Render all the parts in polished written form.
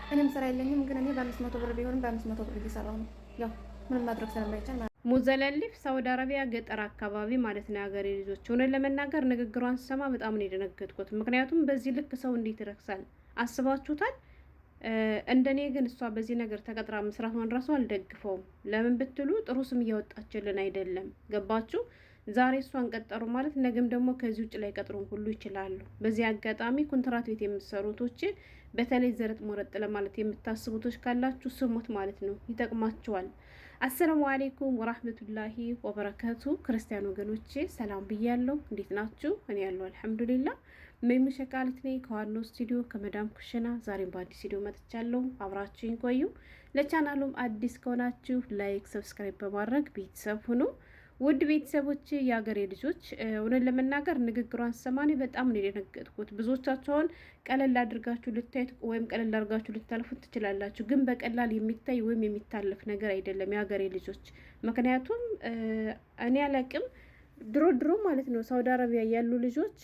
እኔም ስራ የለኝም፣ ግን እኔ በ500 ብር ቢሆንም በ500 ብር እየሰራሁ ነው። ያው ምንም ማድረግ ስለማይቻል ሙዘለሊፍ ሳውዲ አረቢያ ገጠር አካባቢ ማለት ነው የሀገሬ ልጆች። እውነት ለመናገር ንግግሯን ስሰማ በጣም ነው የደነገጥኩት። ምክንያቱም በዚህ ልክ ሰው እንዴት ይረክሳል? አስባችሁታል? እንደኔ ግን እሷ በዚህ ነገር ተቀጥራ መስራቷን ራሱ አልደግፈውም። ለምን ብትሉ ጥሩ ስም እያወጣችልን አይደለም። ገባችሁ? ዛሬ እሷን ቀጠሩ ማለት ነገም ደግሞ ከዚህ ውጭ ላይ ቀጥሩን ሁሉ ይችላሉ። በዚህ አጋጣሚ ኮንትራት ቤት የምትሰሩቶች በተለይ ዘረጥ ሞረጥ ለማለት የምታስቡቶች ካላችሁ ስሙት ማለት ነው፣ ይጠቅማችኋል። አሰላሙ አሌይኩም ወራህመቱላሂ ወበረከቱ። ክርስቲያን ወገኖቼ ሰላም ብያለሁ። እንዴት ናችሁ? እኔ ያለው አልሐምዱሊላ። ሜሙ ሸቃሊት ነኝ ከዋናው ስቱዲዮ ከመዳም ኩሽና። ዛሬም በአዲስ ስቱዲዮ መጥቻለሁ። አብራችሁኝ ቆዩ። ለቻናሉም አዲስ ከሆናችሁ ላይክ፣ ሰብስክራይብ በማድረግ ቤተሰብ ሁኑ። ውድ ቤተሰቦች የሀገሬ ልጆች እውነት ለመናገር ንግግሯን ሰማኔ በጣም ነው የደነገጥኩት። ብዙዎቻቸውን ቀለል አድርጋችሁ ልታዩት ወይም ቀለል አድርጋችሁ ልታልፉት ትችላላችሁ፣ ግን በቀላል የሚታይ ወይም የሚታለፍ ነገር አይደለም የሀገሬ ልጆች። ምክንያቱም እኔ አላቅም ድሮ ማለት ነው ሳውዲ አረቢያ ያሉ ልጆች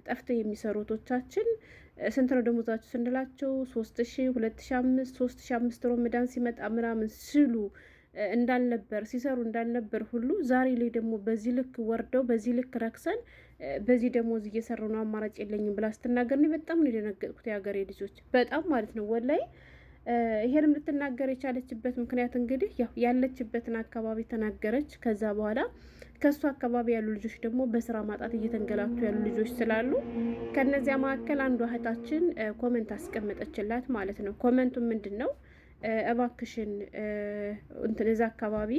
ጠፍተው የሚሰሩቶቻችን ስንት ነው ደሞዛችሁ ስንላቸው 3000፣ 2005፣ 3005 ሮመዳን ሲመጣ ምናምን ሲሉ እንዳልነበር ሲሰሩ እንዳልነበር ሁሉ ዛሬ ላይ ደግሞ በዚህ ልክ ወርደው በዚህ ልክ ረክሰን በዚህ ደሞዝ እየሰሩ ነው አማራጭ የለኝም ብላ ስትናገር እኔ በጣም ነው የደነገጥኩት። የሀገሬ ልጆች በጣም ማለት ነው ወላይ። ይሄንም ልትናገር የቻለችበት ምክንያት እንግዲህ ያው ያለችበትን አካባቢ ተናገረች። ከዛ በኋላ ከሱ አካባቢ ያሉ ልጆች ደግሞ በስራ ማጣት እየተንገላቱ ያሉ ልጆች ስላሉ ከነዚያ መካከል አንዷ እህታችን ኮመንት አስቀመጠችላት ማለት ነው። ኮመንቱ ምንድን ነው? እባክሽን እንትን እዛ አካባቢ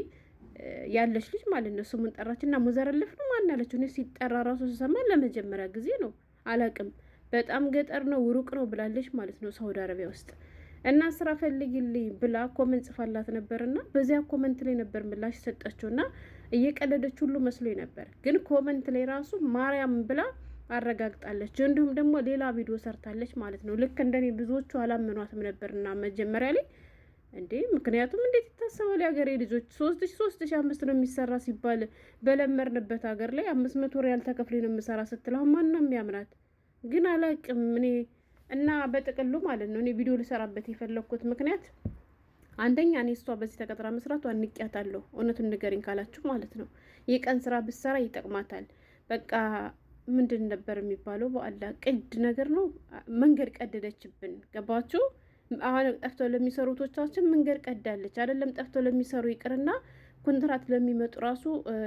ያለች ልጅ ማለት ነው ስሙን ጠራችና ሙዘረልፍ ነው ማን አለችው። እኔ ሲጠራ ራሱ ስሰማ ለመጀመሪያ ጊዜ ነው፣ አላቅም። በጣም ገጠር ነው ሩቅ ነው ብላለች ማለት ነው ሳውዲ አረቢያ ውስጥ። እና ስራ ፈልጊልኝ ብላ ኮመንት ጽፋላት ነበርና በዚያ ኮመንት ላይ ነበር ምላሽ ሰጠችውና እየቀለደች ሁሉ መስሎኝ ነበር፣ ግን ኮመንት ላይ ራሱ ማርያም ብላ አረጋግጣለች። እንዲሁም ደግሞ ሌላ ቪዲዮ ሰርታለች ማለት ነው። ልክ እንደኔ ብዙዎቹ አላመኗትም ነበርና መጀመሪያ ላይ እንዴ፣ ምክንያቱም እንዴት ይታሰባል የሀገሬ ልጆች 3000፣ 3005 ነው የሚሰራ ሲባል በለመርንበት ሀገር ላይ 500 ሪያል ተከፍሎ ነው የምሰራ ስትለው ማን ነው የሚያምናት? ግን አላቅም እኔ እና በጥቅሉ ማለት ነው እኔ ቪዲዮ ልሰራበት የፈለኩት ምክንያት አንደኛ እኔ እሷ በዚህ ተቀጥራ መስራቷ አንቂያታለሁ። እውነቱን ንገሪኝ ካላችሁ ማለት ነው የቀን ስራ ብትሰራ ይጠቅማታል። በቃ ምንድን ነበር የሚባለው በአላ ቅድ ነገር ነው፣ መንገድ ቀደደችብን። ገባችሁ? አሁን ጠፍተው ለሚሰሩቶቻችን መንገድ ቀዳለች አይደለም። ጠፍተው ለሚሰሩ ይቅርና ኮንትራት ለሚመጡ ራሱ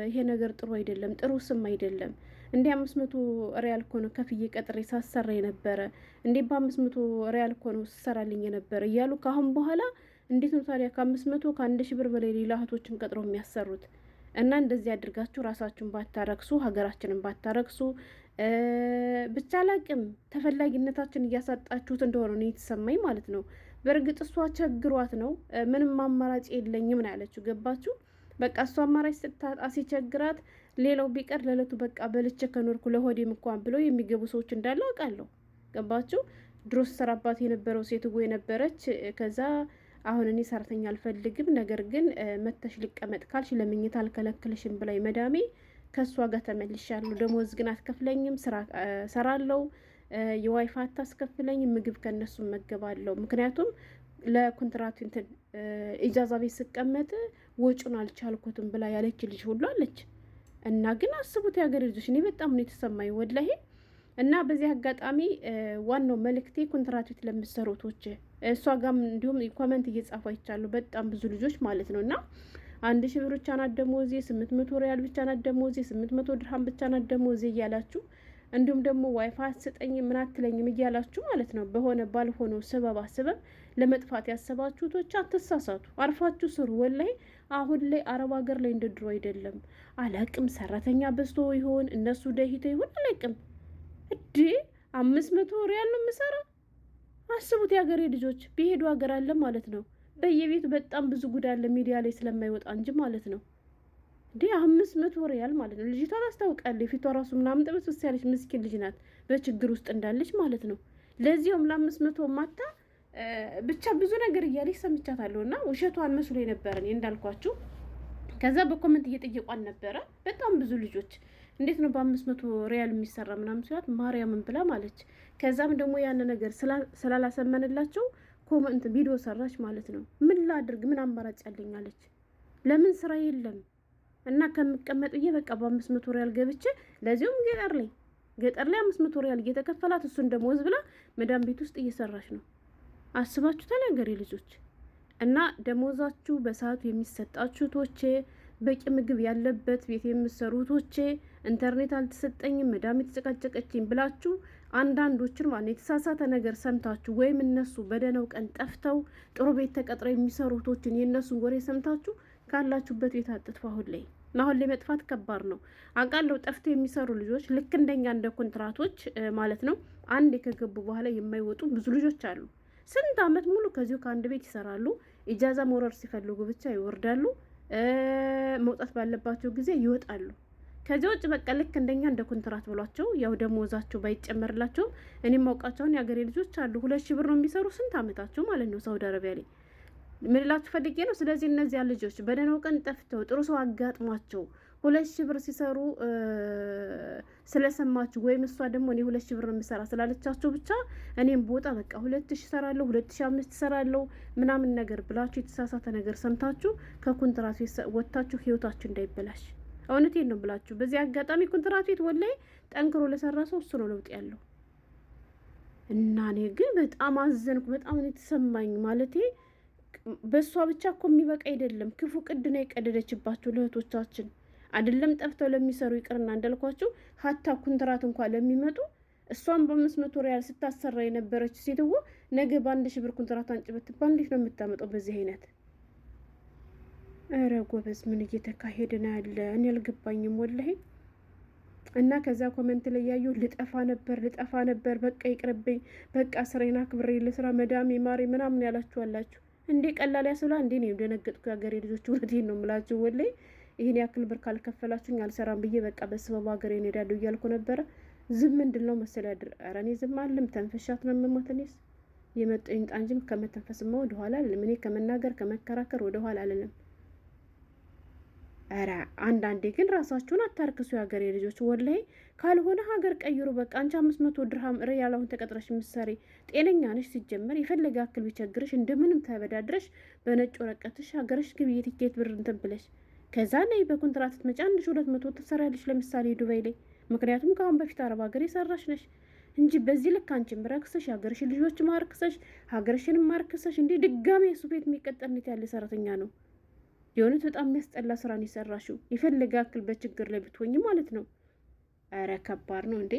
ይሄ ነገር ጥሩ አይደለም፣ ጥሩ ስም አይደለም። እንዴ 500 ሪያል እኮ ነው ከፍዬ ቀጥሬ ሳሰራ የነበረ፣ እንዴ በ500 ሪያል እኮ ነው ስሰራልኝ የነበረ እያሉ ከአሁን በኋላ እንዴት ነው ታዲያ ከ500 ከ1000 ብር በላይ ሌላ እህቶችን ቀጥሮ የሚያሰሩት? እና እንደዚህ አድርጋችሁ ራሳችሁን ባታረክሱ፣ ሀገራችንን ባታረክሱ። ብቻ ላቅም ተፈላጊነታችን እያሳጣችሁት እንደሆነ ነው የተሰማኝ ማለት ነው። በእርግጥ እሷ ቸግሯት ነው ምንም አማራጭ የለኝም ነው ያለችው። ገባችሁ? በቃ እሷ አማራጭ ስታጣ ሲቸግራት፣ ሌላው ቢቀር ለለቱ በቃ በልቼ ከኖርኩ ለሆዴም እንኳን ብለው የሚገቡ ሰዎች እንዳለ አውቃለሁ። ገባችሁ? ድሮ ስሰራባት የነበረው ሴትዮ የነበረች ከዛ አሁን እኔ ሰራተኛ አልፈልግም፣ ነገር ግን መተሽ ልቀመጥ ካልሽ ለምኝታ አልከለክልሽም ብላይ መዳሜ ከእሷ ጋር ተመልሻለሁ። ደሞዝ ግን አትከፍለኝም፣ ስራ ሰራለው፣ የዋይፋ አታስከፍለኝም፣ ምግብ ከነሱ መገባለሁ። ምክንያቱም ለኮንትራት እንትን ኢጃዛ ቤት ስቀመጥ ወጩን አልቻልኩትም ብላ ያለች ልጅ ሁሉ አለች። እና ግን አስቡት የሀገር ልጆች፣ እኔ በጣም ነው የተሰማኝ ወላሂ። እና በዚህ አጋጣሚ ዋናው መልእክቴ ኮንትራት ቤት ለምትሰሩቶች እሷ ጋም እንዲሁም ኮመንት እየጻፉ አይቻሉ በጣም ብዙ ልጆች ማለት ነው። እና 1000 ብር ብቻ ናት ደሞዜ፣ 800 ሪያል ብቻ ናት ደሞዜ፣ 800 ድርሃም ብቻ ናት ደሞዜ እያላችሁ እንዲሁም ደግሞ ዋይፋይ አትሰጠኝ ምን አትለኝም እያላችሁ ማለት ነው በሆነ ባልሆነው ሰበብ ለመጥፋት ያሰባችሁቶች አትሳሳቱ፣ አርፋችሁ ስሩ። ወላይ አሁን ላይ አረብ ሀገር ላይ እንደ ድሮ አይደለም። አላቅም ሰራተኛ በዝቶ ይሆን እነሱ ደሂተ ይሆን አላቅም። እዴ 500 ሪያል ነው የምሰራ። አስቡት የሀገሬ ልጆች፣ ቢሄዱ ሀገር አለ ማለት ነው። በየቤቱ በጣም ብዙ ጉዳይ አለ ሚዲያ ላይ ስለማይወጣ እንጂ ማለት ነው። እንዴ 500 ሪያል ማለት ነው። ልጅቷ ታስታውቃለች፣ ፊቷ ራሱ ምናምን ጥብስ ያለች ምስኪን ልጅ ናት፣ በችግር ውስጥ እንዳለች ማለት ነው። ለዚህም ለ500 ማታ ብቻ ብዙ ነገር እያለች ሰምቻታለሁ። እና ውሸቷን መስሎ የነበረ እንዳልኳችሁ። ከዛ በኮመንት እየጠየቋን ነበረ በጣም ብዙ ልጆች እንዴት ነው በ500 ሪያል የሚሰራ ምናምን ሲላት ማርያምን ብላ ማለች። ከዛም ደግሞ ያን ነገር ስላላሰመንላቸው ኮመንት ቪዲዮ ሰራች ማለት ነው። ምን ላድርግ ምን አማራጭ ያለኛለች? ለምን ስራ የለም እና ከምቀመጥ ብዬ በቃ በ500 ሪያል ገብቼ ለዚሁም ገጠር ላይ 500 ሪያል እየተከፈላት እሱን ደሞዝ ብላ መዳም ቤት ውስጥ እየሰራች ነው። አስባችሁታል የሀገሬ ልጆች? እና ደሞዛችሁ በሰዓቱ የሚሰጣችሁ ቶቼ በቂ ምግብ ያለበት ቤት የምትሰሩ ቶቼ ኢንተርኔት አልተሰጠኝም መዳም የተጨቃጨቀችኝ ብላችሁ አንዳንዶችን ማለት የተሳሳተ ነገር ሰምታችሁ ወይም እነሱ በደህናው ቀን ጠፍተው ጥሩ ቤት ተቀጥረው የሚሰሩ ቶችን የእነሱን ወሬ ሰምታችሁ ካላችሁበት ቤት አጥጥፉ። አሁን ላይ መጥፋት ከባድ ነው አውቃለሁ። ጠፍተው የሚሰሩ ልጆች ልክ እንደኛ እንደ ኮንትራቶች ማለት ነው አንዴ ከገቡ በኋላ የማይወጡ ብዙ ልጆች አሉ። ስንት አመት ሙሉ ከዚሁ ከአንድ ቤት ይሰራሉ። ኢጃዛ መውረድ ሲፈልጉ ብቻ ይወርዳሉ፣ መውጣት ባለባቸው ጊዜ ይወጣሉ። ከዚህ ውጭ በቃ ልክ እንደኛ እንደ ኮንትራት ብሏቸው ያው ደሞዛቸው ባይጨመርላቸው እኔም ማውቃቸውን የሀገሬ ልጆች አሉ 2000 ብር ነው የሚሰሩ ስንት አመታቸው ማለት ነው ሳውዲ አረቢያ ላይ። ምን እላችሁ ፈልጌ ነው? ስለዚህ እነዚያ ልጆች በደህናው ቀን ጠፍተው ጥሩ ሰው አጋጥሟቸው 2000 ብር ሲሰሩ ስለሰማችሁ ወይም እሷ ደግሞ እኔ 2000 ብር ነው የምሰራ ስላለቻቸው ብቻ እኔም ቦታ በቃ 2000 እሰራለሁ 2005 እሰራለሁ ምናምን ነገር ብላችሁ የተሳሳተ ነገር ሰምታችሁ ከኮንትራት ወጥታችሁ ህይወታችሁ እንዳይበላሽ እውነቴን ነው ብላችሁ። በዚህ አጋጣሚ ኮንትራት ቤት ወላሂ ጠንክሮ ለሰራ ሰው እሱ ነው ለውጥ ያለው። እና እኔ ግን በጣም አዘንኩ። በጣም ነው የተሰማኝ ማለቴ በእሷ ብቻ እኮ የሚበቃ አይደለም። ክፉ ቅድ ነው የቀደደችባቸው ለእህቶቻችን አይደለም ጠፍተው ለሚሰሩ ይቅርና እንዳልኳቸው ሀታ ኮንትራት እንኳን ለሚመጡ እሷን በ500 ሪያል ስታሰራ የነበረች ሴትዎ ነገ በ1000 ብር ኮንትራት አንጭ ብትባል እንዴት ነው የምታመጣው በዚህ አይነት? ኧረ ጎበዝ ምን እየተካሄደ ነው ያለ? እኔ አልገባኝም ወላሂ። እና ከዛ ኮሜንት ላይ ያዩ ልጠፋ ነበር በቃ ይቅርብኝ፣ በቃ ስራዬን አክብሬ ለስራ መዳሜ ማሬ ምናምን ያላችሁ አላችሁ። እንዴ ቀላል ያስብላ እንዴ? ነው ደነገጥኩ የሀገሬ ልጆች፣ እውነቴን ነው የምላችሁ ወላሂ። ይሄን ያክል ብር ካልከፈላችሁኝ አልሰራም ብዬ በቃ በስበብ ሀገሬን እሄዳለሁ እያልኩ ነበረ። ዝም ምንድን ነው መሰላድር? ኧረ እኔ ዝም አልልም። ተንፈሻት ነው የምሞት። እኔስ የመጣኝ ጣንጅም ከመተንፈስማ ወደኋላ አልልም። እኔ ከመናገር ከመከራከር ወደኋላ አልልም። ኧረ አንዳንዴ ግን ራሳችሁን አታርክሱ የሀገሬ ልጆች ወላሂ። ካልሆነ ሀገር ቀይሩ በቃ። አንቺ 500 ድርሃም ሪያል አሁን ተቀጥረሽ ምሳሌ ጤነኛ ነሽ ሲጀመር። የፈለገ አክል ቢቸግርሽ እንደምንም ተበዳድረሽ በነጭ ወረቀትሽ ሀገርሽ ግብዬ ቲኬት ብር እንትን ብለሽ ከዛ ነይ በኮንትራት ስትመጪ 1200 ትሰሪያለሽ ለምሳሌ ዱባይ ላይ። ምክንያቱም ከአሁን በፊት አረብ ሀገር የሰራሽ ነሽ እንጂ በዚህ ልክ አንቺም ረክሰሽ ሀገርሽን ልጆች ማርክሰሽ ሀገርሽንም ማርክሰሽ እንዴ ድጋሜ እሱ ቤት የሚቀጠርነት ያለ ሰራተኛ ነው የሆነት። በጣም የሚያስጠላ ስራን የሰራሽው የፈለገ አክል በችግር ላይ ብትሆኝ ማለት ነው። ኧረ ከባድ ነው እንዴ።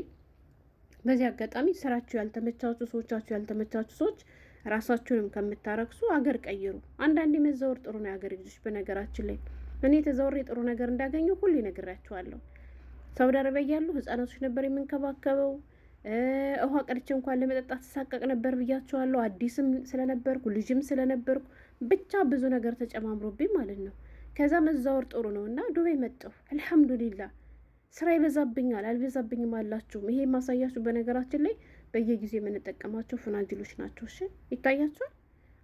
በዚህ አጋጣሚ ስራችሁ ያልተመቻችሁ ሰዎቻችሁ ያልተመቻችሁ ሰዎች ራሳችሁንም ከምታረክሱ ሀገር ቀይሩ። አንዳንዴ መዛወር ጥሩ ነው የሀገር ልጆች። በነገራችን ላይ እኔ ተዛውሬ ጥሩ ነገር እንዳገኘው ሁሌ ነግራችኋለሁ። ሳውዲ አረቢያ ያሉ ህጻናቶች ነበር የምንከባከበው። ውሃ ቀድቼ እንኳን ለመጠጣት ተሳቀቅ ነበር ብያችኋለሁ። አዲስም ስለነበርኩ ልጅም ስለነበርኩ ብቻ ብዙ ነገር ተጨማምሮብኝ ማለት ነው። ከዛ መዛወር ጥሩ ነው እና ዱባይ መጣሁ። አልሐምዱሊላህ። ስራ ይበዛብኛል አልበዛብኝም አላችሁም። ይሄ ማሳያችሁ በነገራችን ላይ በየጊዜው የምንጠቀማቸው ፉናጅሎች ናቸው። እሺ ይታያችኋል።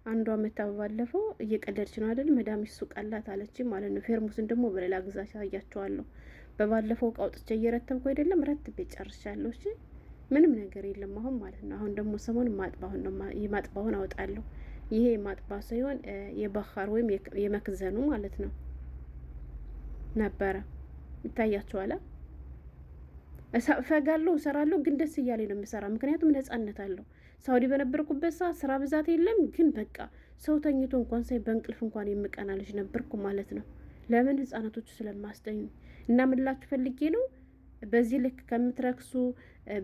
አንዷ መታ ባለፈው እየቀለደች ነው አይደል? መዳም ሱቅ አላት አለች ማለት ነው። ፌርሙስን ደግሞ በሌላ ግዛ አሳያቸዋለሁ። በባለፈው ቃውጥቼ እየረተብኩ አይደለም ረትቤ ጨርሻለሁ። እሺ ምንም ነገር የለም አሁን ማለት ነው። አሁን ደግሞ ሰሞን ማጥባሁን ነው የማጥባሁን አወጣለሁ። ይሄ ማጥባ ሳይሆን የባኻር ወይም የመክዘኑ ማለት ነው ነበረ። ይታያችኋል። እፈጋለሁ እሰራለሁ፣ ግን ደስ እያለኝ ነው የምሰራ። ምክንያቱም ነጻነት አለው። ሳውዲ በነበርኩበት ሰዓት ስራ ብዛት የለም፣ ግን በቃ ሰው ተኝቶ እንኳን ሳይ በእንቅልፍ እንኳን የምቀና ልጅ ነበርኩ ማለት ነው። ለምን ህጻናቶቹ ስለማስጠኝ እና ምንላችሁ ፈልጌ ነው። በዚህ ልክ ከምትረክሱ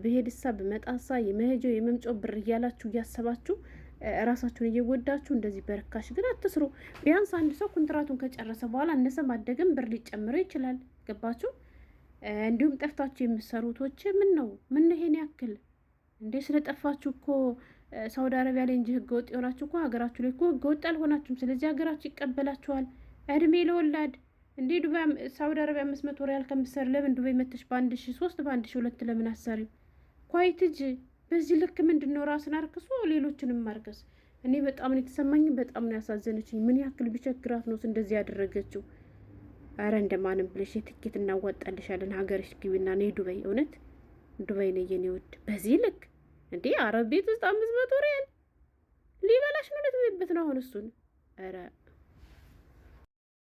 በሄድሳ በመጣሳ የመሄጃው የመምጫው ብር እያላችሁ እያሰባችሁ ራሳችሁን እየጎዳችሁ እንደዚህ በርካሽ ግን አትስሩ። ቢያንስ አንድ ሰው ኮንትራቱን ከጨረሰ በኋላ እነሰ ማደግም ብር ሊጨምረው ይችላል። ገባችሁ? እንዲሁም ጠፍታችሁ የምትሰሩቶች ምን ይሄን ያክል እንዴ? ስለጠፋችሁ እኮ ሳውዲ አረቢያ ላይ እንጂ ህገ ወጥ የሆናችሁ እኮ ሀገራችሁ ላይ እኮ ህገ ወጥ አልሆናችሁም። ስለዚህ ሀገራችሁ ይቀበላችኋል። እድሜ ለወላድ እንዴ ዱባይ ሳውዲ አረቢያ 500 ሪያል ከምትሰሪ ለምን ዱባይ መተሽ በ1003 በ1002 ለምን አሰሪ? ኳይትጅ በዚህ ልክ ምንድነው ራስን አርክሶ ሌሎችንም ማርከስ? እኔ በጣም ነው የተሰማኝ፣ በጣም ነው ያሳዘነችኝ። ምን ያክል ቢቸግራት ነው እንደዚህ ያደረገችው? አረ እንደማንም ብለሽ የትኬት እናዋጣልሻለን ሀገርሽ ግቢና ነይ ዱባይ። እውነት ዱባይ ነው የኔ ውድ። በዚህ ልክ እንዴ አረብ ቤት ውስጥ 500 ሪያል ሊበላሽ ነው ልትበይበት ነው አሁን እሱን። ኧረ